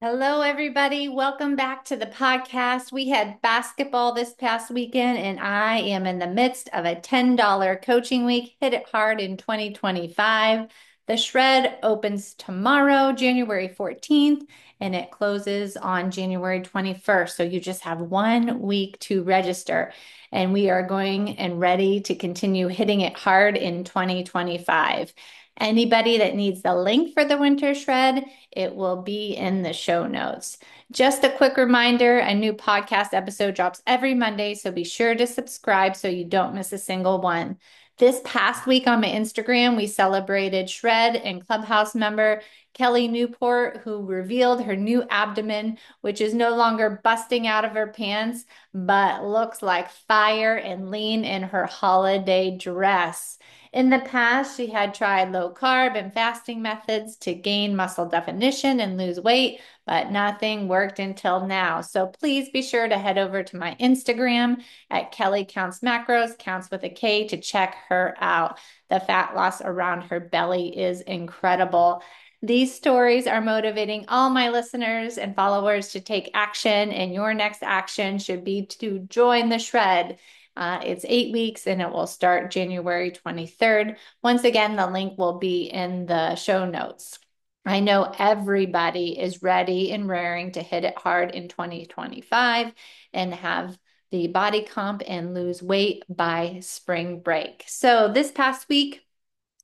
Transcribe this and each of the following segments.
Hello, everybody. Welcome back to the podcast. We had basketball this past weekend, and I am in the midst of a $10 coaching week. Hit it hard in 2025. The Shred opens tomorrow, January 14th, and it closes on January 21st. So you just have 1 week to register, and we are going and ready to continue hitting it hard in 2025. Anybody that needs the link for the Winter Shred, it will be in the show notes. Just a quick reminder, a new podcast episode drops every Monday, so be sure to subscribe so you don't miss a single one. This past week on my Instagram, we celebrated Shred and Clubhouse member Kelly Newport, who revealed her new abdomen, which is no longer busting out of her pants, but looks like fire and lean in her holiday dress. In the past, she had tried low carb and fasting methods to gain muscle definition and lose weight, but nothing worked until now. So please be sure to head over to my Instagram at Kelly Counts Macros, counts with a K, to check her out. The fat loss around her belly is incredible. These stories are motivating all my listeners and followers to take action, and your next action should be to join the Shred. It's 8 weeks and it will start January 23rd. Once again, the link will be in the show notes. I know everybody is ready and raring to hit it hard in 2025 and have the body comp and lose weight by spring break. So this past week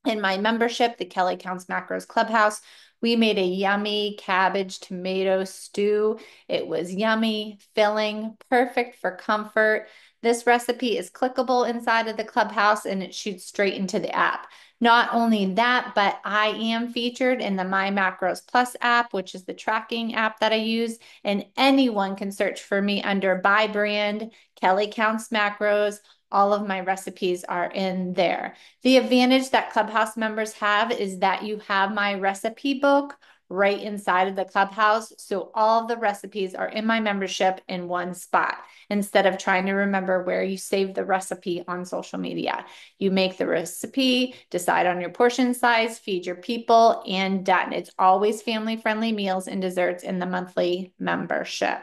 in my membership, the Kelly Counts Macros Clubhouse, we made a yummy cabbage tomato stew. It was yummy, filling, perfect for comfort. This recipe is clickable inside of the Clubhouse and it shoots straight into the app. Not only that, but I am featured in the My Macros Plus app, which is the tracking app that I use, and anyone can search for me under by brand, Kelly Counts Macros. All of my recipes are in there. The advantage that Clubhouse members have is that you have my recipe book right inside of the Clubhouse. So all of the recipes are in my membership in one spot instead of trying to remember where you save the recipe on social media. You make the recipe, decide on your portion size, feed your people, and done. It's always family-friendly meals and desserts in the monthly membership.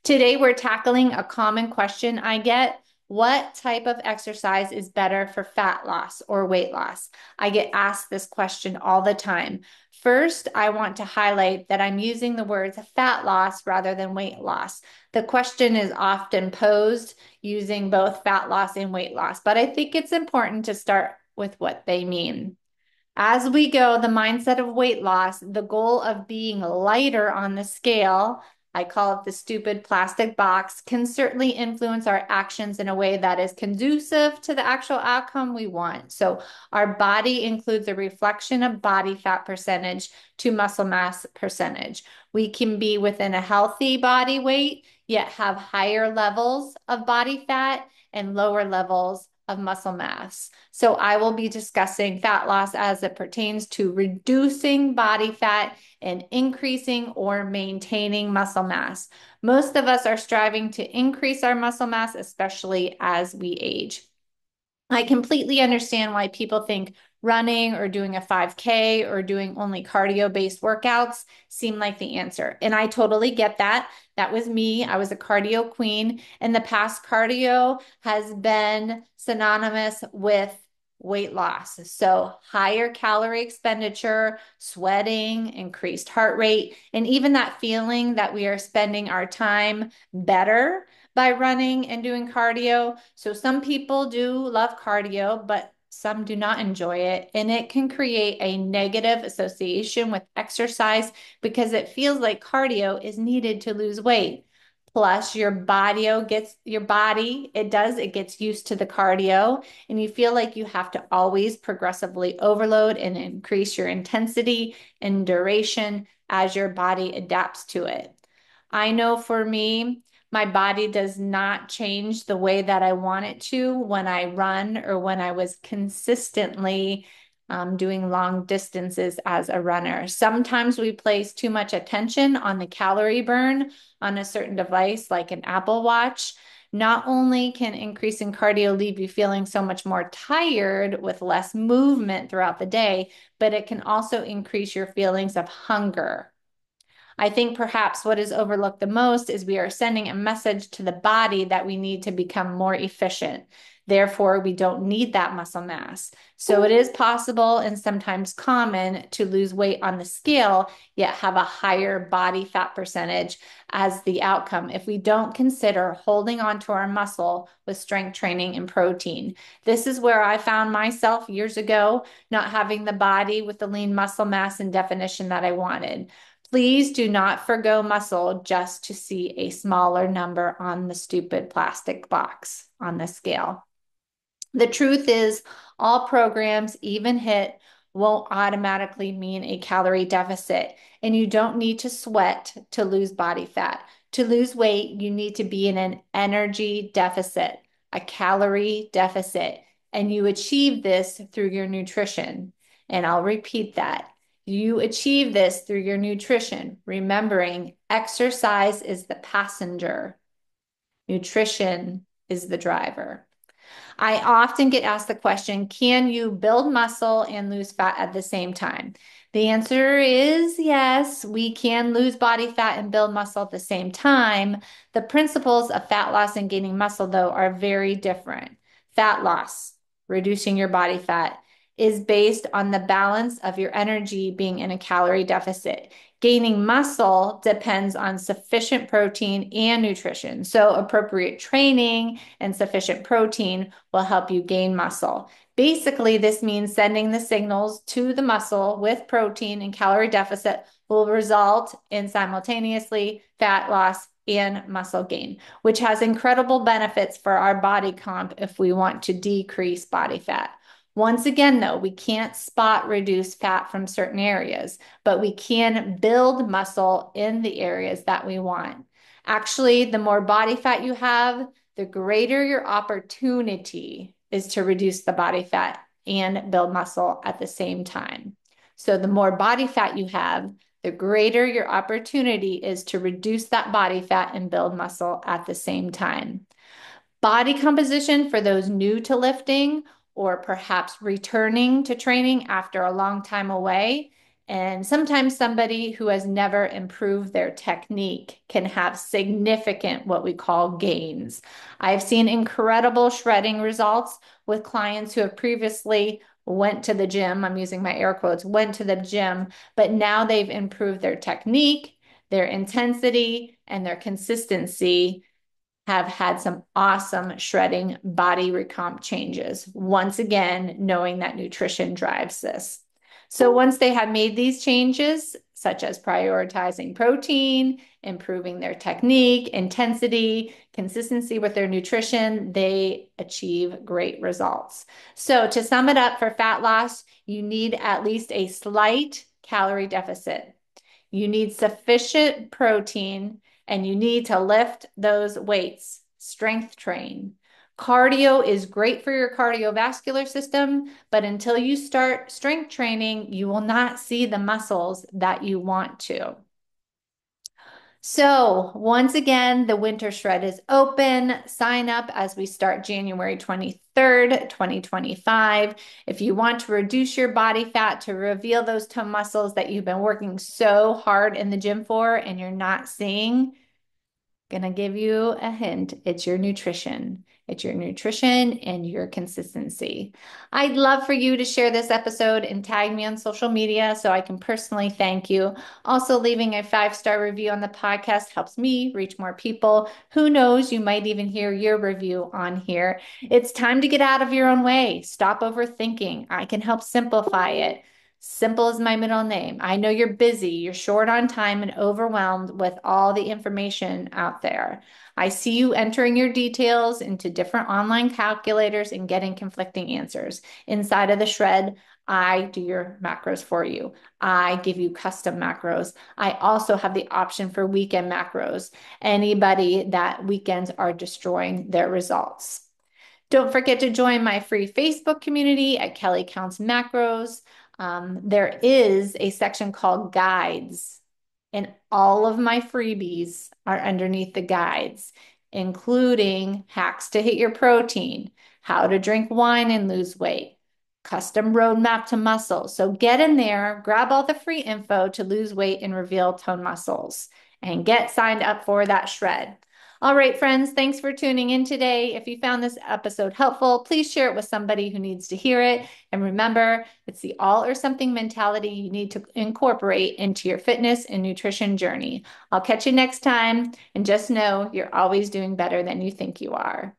Today, we're tackling a common question I get. What type of exercise is better for fat loss or weight loss? I get asked this question all the time. First, I want to highlight that I'm using the words fat loss rather than weight loss. The question is often posed using both fat loss and weight loss, but I think it's important to start with what they mean. As we go, the mindset of weight loss, the goal of being lighter on the scale, I call it the stupid plastic box, can certainly influence our actions in a way that is conducive to the actual outcome we want. So our body includes a reflection of body fat percentage to muscle mass percentage. We can be within a healthy body weight, yet have higher levels of body fat and lower levels of muscle mass. So I will be discussing fat loss as it pertains to reducing body fat and increasing or maintaining muscle mass. Most of us are striving to increase our muscle mass, especially as we age. I completely understand why people think running or doing a 5K or doing only cardio-based workouts seem like the answer. And I totally get that. That was me. I was a cardio queen. In the past, cardio has been synonymous with weight loss. So higher calorie expenditure, sweating, increased heart rate, and even that feeling that we are spending our time better by running and doing cardio. So some people do love cardio, but some do not enjoy it. And it can create a negative association with exercise because it feels like cardio is needed to lose weight. Plus, it gets used to the cardio, and you feel like you have to always progressively overload and increase your intensity and duration as your body adapts to it. I know for me, my body does not change the way that I want it to when I run or when I was consistently doing long distances as a runner. Sometimes we place too much attention on the calorie burn on a certain device like an Apple Watch. Not only can increasing cardio leave you feeling so much more tired with less movement throughout the day, but it can also increase your feelings of hunger. I think perhaps what is overlooked the most is we are sending a message to the body that we need to become more efficient. Therefore, we don't need that muscle mass. So it is possible and sometimes common to lose weight on the scale, yet have a higher body fat percentage as the outcome if we don't consider holding on to our muscle with strength training and protein. This is where I found myself years ago, not having the body with the lean muscle mass and definition that I wanted. Please do not forgo muscle just to see a smaller number on the stupid plastic box on the scale. The truth is, all programs, even HIIT, won't automatically mean a calorie deficit, and you don't need to sweat to lose body fat. To lose weight, you need to be in an energy deficit, a calorie deficit, and you achieve this through your nutrition. And I'll repeat that. You achieve this through your nutrition, remembering exercise is the passenger, nutrition is the driver. I often get asked the question, can you build muscle and lose fat at the same time? The answer is yes, we can lose body fat and build muscle at the same time. The principles of fat loss and gaining muscle, though, are very different. Fat loss, reducing your body fat, is based on the balance of your energy being in a calorie deficit. Gaining muscle depends on sufficient protein and nutrition. So appropriate training and sufficient protein will help you gain muscle. Basically, this means sending the signals to the muscle with protein and calorie deficit will result in simultaneously fat loss and muscle gain, which has incredible benefits for our body comp if we want to decrease body fat. Once again, though, we can't spot reduce fat from certain areas, but we can build muscle in the areas that we want. Actually, the more body fat you have, the greater your opportunity is to reduce the body fat and build muscle at the same time. So the more body fat you have, the greater your opportunity is to reduce that body fat and build muscle at the same time. Body composition for those new to lifting or perhaps returning to training after a long time away. And sometimes somebody who has never improved their technique can have significant what we call gains. I've seen incredible shredding results with clients who have previously went to the gym. I'm using my air quotes, went to the gym, but now they've improved their technique, their intensity, and their consistency, have had some awesome shredding body recomp changes. Once again, knowing that nutrition drives this. So once they have made these changes, such as prioritizing protein, improving their technique, intensity, consistency with their nutrition, they achieve great results. So to sum it up, for fat loss, you need at least a slight calorie deficit. You need sufficient protein and you need to lift those weights, strength train. Cardio is great for your cardiovascular system, but until you start strength training, you will not see the muscles that you want to. So once again, the winter shred is open. Sign up as we start January 23rd, 2025. If you want to reduce your body fat to reveal those toned muscles that you've been working so hard in the gym for and you're not seeing, gonna give you a hint. It's your nutrition. It's your nutrition and your consistency. I'd love for you to share this episode and tag me on social media so I can personally thank you. Also, leaving a 5-star review on the podcast helps me reach more people. Who knows, you might even hear your review on here. It's time to get out of your own way. Stop overthinking. I can help simplify it. Simple is my middle name. I know you're busy, you're short on time and overwhelmed with all the information out there. I see you entering your details into different online calculators and getting conflicting answers. Inside of the shred, I do your macros for you. I give you custom macros. I also have the option for weekend macros. Anybody that weekends are destroying their results. Don't forget to join my free Facebook community at Kelly Counts Macros. There is a section called guides, and all of my freebies are underneath the guides, including hacks to hit your protein, how to drink wine and lose weight, custom roadmap to muscle. So get in there, grab all the free info to lose weight and reveal tone muscles, and get signed up for that shred. All right, friends, thanks for tuning in today. If you found this episode helpful, please share it with somebody who needs to hear it. And remember, it's the all or something mentality you need to incorporate into your fitness and nutrition journey. I'll catch you next time. And just know you're always doing better than you think you are.